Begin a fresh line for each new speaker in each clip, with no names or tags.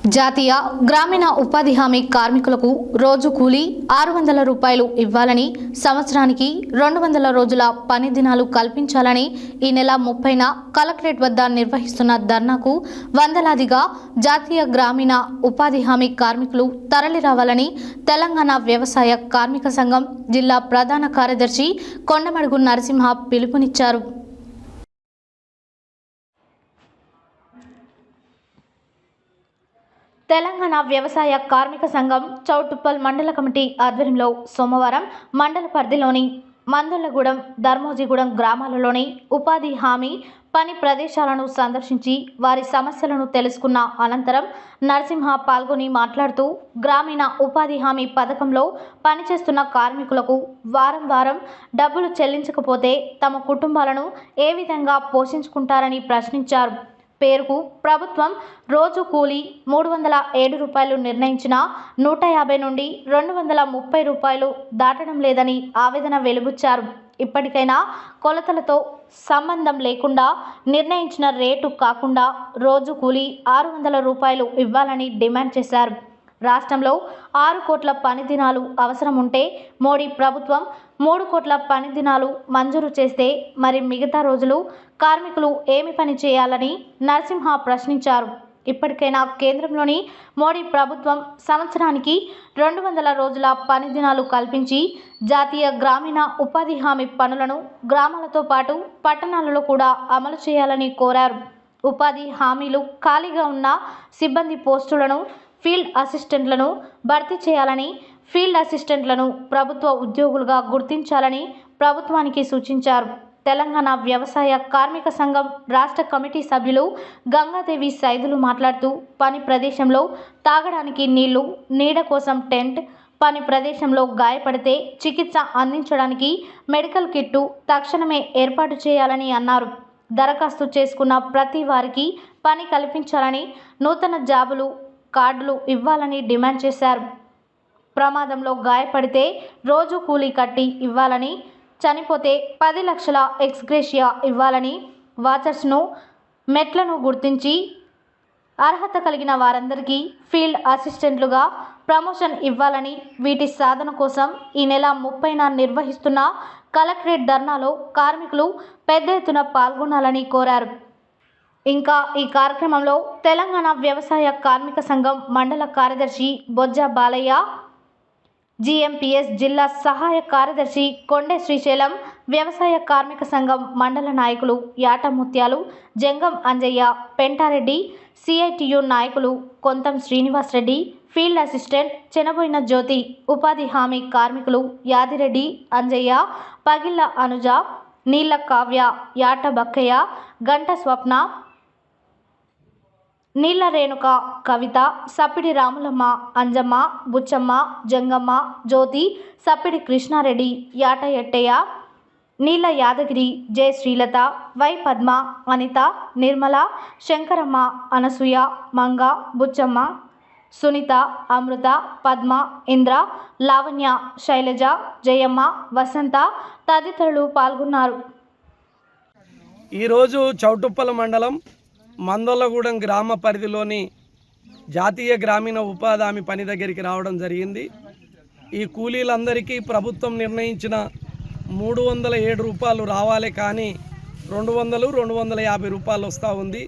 జాతీయ గ్రామీణ ఉపాధి హామీ కార్మికులకు రోజు కూలీ 600 రూపాయలు ఇవ్వాలని, సంవత్సరానికి 200 రోజుల పని దినాలు కల్పించాలని ఈ నెల 30న కలెక్టరేట్ వద్ద నిర్వహిస్తున్న ధర్నాకు వందలాదిగా జాతీయ గ్రామీణ ఉపాధి హామీ కార్మికులు తరలిరావాలని తెలంగాణ వ్యవసాయ కార్మిక సంఘం జిల్లా ప్రధాన కార్యదర్శి కొండమడుగు నరసింహ పిలుపునిచ్చారు. తెలంగాణ వ్యవసాయ కార్మిక సంఘం చౌటుప్పల్ మండల కమిటీ ఆధ్వర్యంలో సోమవారం మండల పరిధిలోని మందొల్లగూడెం, ధర్మోజిగూడెం గ్రామాలలోని ఉపాధి హామీ పని ప్రదేశాలను సందర్శించి వారి సమస్యలను తెలుసుకున్న అనంతరం నరసింహ పాల్గొని మాట్లాడుతూ, గ్రామీణ ఉపాధి హామీ పథకంలో పనిచేస్తున్న కార్మికులకు వారం డబ్బులు చెల్లించకపోతే తమ కుటుంబాలను ఏ విధంగా పోషించుకుంటారని ప్రశ్నించారు. పేరుకు ప్రభుత్వం రోజు కూలీ 307 రూపాయలు నిర్ణయించిన 150 నుండి 230 రూపాయలు దాటడం లేదని ఆవేదన వెలుబుచ్చారు. ఇప్పటికైనా కొలతలతో సంబంధం లేకుండా నిర్ణయించిన రేటు కాకుండా రోజు కూలీ 600 రూపాయలు ఇవ్వాలని డిమాండ్ చేశారు. రాష్ట్రంలో 6 కోట్ల పని దినాలు అవసరం ఉంటే మోడీ ప్రభుత్వం 3 కోట్ల పని దినాలు మంజూరు చేస్తే మరి మిగతా రోజులు కార్మికులు ఏమి పని చేయాలని నరసింహ ప్రశ్నించారు. ఇప్పటికైనా కేంద్రంలోని మోడీ ప్రభుత్వం సంవత్సరానికి 200 రోజుల పని దినాలు కల్పించి జాతీయ గ్రామీణ ఉపాధి హామీ పనులను గ్రామాలతో పాటు పట్టణాలలో కూడా అమలు చేయాలని కోరారు. ఉపాధి హామీలు ఖాళీగా ఉన్న సిబ్బంది పోస్టులను ఫీల్డ్ అసిస్టెంట్లను భర్తీ చేయాలని, ఫీల్డ్ అసిస్టెంట్లను ప్రభుత్వ ఉద్యోగులుగా గుర్తించాలని ప్రభుత్వానికి సూచించారు. తెలంగాణ వ్యవసాయ కార్మిక సంఘం రాష్ట్ర కమిటీ సభ్యులు గంగాదేవి సైదులు మాట్లాడుతూ, పని ప్రదేశంలో తాగడానికి నీళ్లు, నీడ కోసం టెంట్, పని ప్రదేశంలో గాయపడితే చికిత్స అందించడానికి మెడికల్ కిట్టు తక్షణమే ఏర్పాటు చేయాలని అన్నారు. దరఖాస్తు చేసుకున్న ప్రతి వారికి పని కల్పించాలని, నూతన జాబులు కార్డులు ఇవ్వాలని డిమాండ్ చేశారు. ప్రమాదంలో గాయపడితే రోజు కూలీ కట్టి ఇవ్వాలని, చనిపోతే 10 లక్షల ఎక్స్గ్రేషియా ఇవ్వాలని, వాచర్స్ను మెట్లను గుర్తించి అర్హత కలిగిన వారందరికీ ఫీల్డ్ అసిస్టెంట్లుగా ప్రమోషన్ ఇవ్వాలని, వీటి సాధన కోసం ఈ నెల 30న నిర్వహిస్తున్న కలెక్టరేట్ ధర్నాలో కార్మికులు పెద్ద ఎత్తున పాల్గొనాలని కోరారు. ఇంకా ఈ కార్యక్రమంలో తెలంగాణ వ్యవసాయ కార్మిక సంఘం మండల కార్యదర్శి బొజ్జ బాలయ్య, జిఎంపిఎస్ జిల్లా సహాయ కార్యదర్శి కొండే శ్రీశైలం, వ్యవసాయ కార్మిక సంఘం మండల నాయకులు యాట ముత్యాలు, జంగం అంజయ్య, పెంటారెడ్డి, సిఐటియు నాయకులు కొంతం శ్రీనివాస్ రెడ్డి, ఫీల్డ్ అసిస్టెంట్ చెనబోయిన జ్యోతి, ఉపాధి హామీ కార్మికులు యాదిరెడ్డి అంజయ్య, పగిళ్ళ అనుజ, నీళ్ల కావ్య, యాట బక్కయ్య, గంట స్వప్న, నీళ్ల రేణుక, కవిత, సప్పిడి రాములమ్మ, అంజమ్మ, బుచ్చమ్మ, జంగమ్మ, జ్యోతి, సప్పిడి కృష్ణారెడ్డి, యాట ఎట్టయ్య, నీళ్ల యాదగిరి, జె శ్రీలత, వై పద్మ, అనిత, నిర్మల, శంకరమ్మ, అనసూయ, మంగ, బుచ్చమ్మ, సునీత, అమృత, పద్మ, ఇంద్ర, లావణ్య, శైలజ, జయమ్మ, వసంత తదితరులు పాల్గొన్నారు.
ఈరోజు చౌటుప్పల మండలం మందొల్లగూడెం గ్రామ పరిధిలోని జాతీయ గ్రామీణ ఉపాధి హామీ పని దగ్గరికి రావడం జరిగింది. ఈ కూలీలందరికీ ప్రభుత్వం నిర్ణయించిన 307 రూపాయలు రావాలి, కానీ 250 రూపాయలు వస్తూ ఉంది.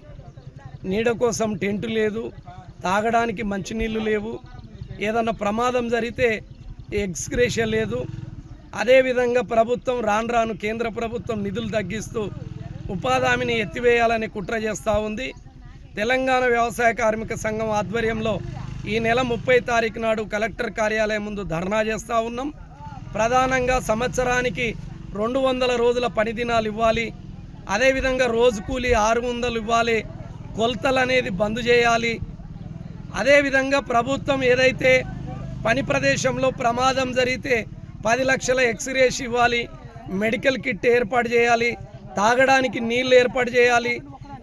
నీడ కోసం టెంటు లేదు, తాగడానికి మంచినీళ్ళు లేవు, ఏదన్నా ప్రమాదం జరిగితే ఎక్స్గ్రేషియా లేదు. అదేవిధంగా ప్రభుత్వం రాను కేంద్ర ప్రభుత్వం నిధులు తగ్గిస్తూ ఉపాధి హామీని ఎత్తివేయాలని కుట్ర చేస్తూ ఉంది. తెలంగాణ వ్యవసాయ కార్మిక సంఘం ఆధ్వర్యంలో ఈ నెల 30 తారీఖు నాడు కలెక్టర్ కార్యాలయం ముందు ధర్నా చేస్తూ ఉన్నాం. ప్రధానంగా సంవత్సరానికి 200 రోజుల పని దినాలు ఇవ్వాలి, అదేవిధంగా రోజు కూలీ 600 ఇవ్వాలి, కొలతలు అనేది బంద్ చేయాలి. అదేవిధంగా ప్రభుత్వం ఏదైతే పని ప్రదేశంలో ప్రమాదం జరిగితే 10 లక్షల ఎక్స్గ్రేష్ ఇవ్వాలి, మెడికల్ కిట్ ఏర్పాటు చేయాలి, తాగడానికి నీళ్ళు ఏర్పాటు చేయాలి.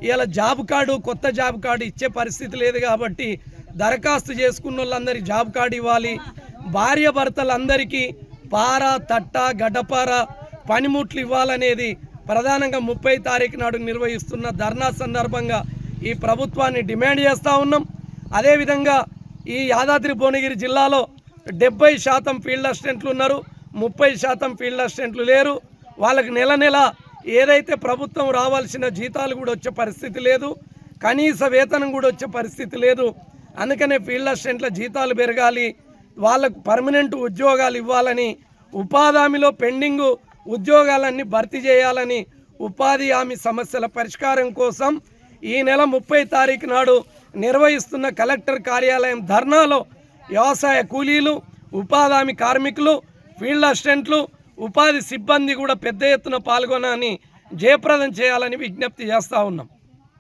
ఇలా జాబ్ కార్డు, కొత్త జాబ్ కార్డు ఇచ్చే పరిస్థితి లేదు కాబట్టి దరఖాస్తు చేసుకున్న వాళ్ళందరికీ జాబ్ కార్డు ఇవ్వాలి. భార్య భర్తలందరికీ పార, తట్ట, గడ్డపార, పనిముట్లు ఇవ్వాలనేది ప్రధానంగా 30 తారీఖు నాడు నిర్వహిస్తున్న ధర్నా సందర్భంగా ఈ ప్రభుత్వాన్ని డిమాండ్ చేస్తూ ఉన్నాం. అదేవిధంగా ఈ యాదాద్రి భువనగిరి జిల్లాలో 70% ఫీల్డ్ అసిస్టెంట్లు ఉన్నారు, 30% ఫీల్డ్ అసిస్టెంట్లు లేరు. వాళ్ళకి నెల నెల ఏదైతే ప్రభుత్వం రావాల్సిన జీతాలు కూడా వచ్చే పరిస్థితి లేదు, కనీస వేతనం కూడా వచ్చే పరిస్థితి లేదు. అందుకనే ఫీల్డ్ అసిస్టెంట్ల జీతాలు పెరగాలి, వాళ్ళకు పర్మనెంట్ ఉద్యోగాలు ఇవ్వాలని, ఉపాధి హామీలో పెండింగ్ ఉద్యోగాలన్నీ భర్తీ చేయాలని, ఉపాధి హామీ సమస్యల పరిష్కారం కోసం ఈ నెల 30 తారీఖు నాడు నిర్వహిస్తున్న కలెక్టర్ కార్యాలయం ధర్నాలో వ్యవసాయ కూలీలు, ఉపాధి హామీ కార్మికులు, ఫీల్డ్ అసిస్టెంట్లు, ఉపాధి సిబ్బంది కూడా పెద్ద ఎత్తున పాల్గొనని జయప్రదం చేయాలని విజ్ఞప్తి చేస్తూ ఉన్నాం.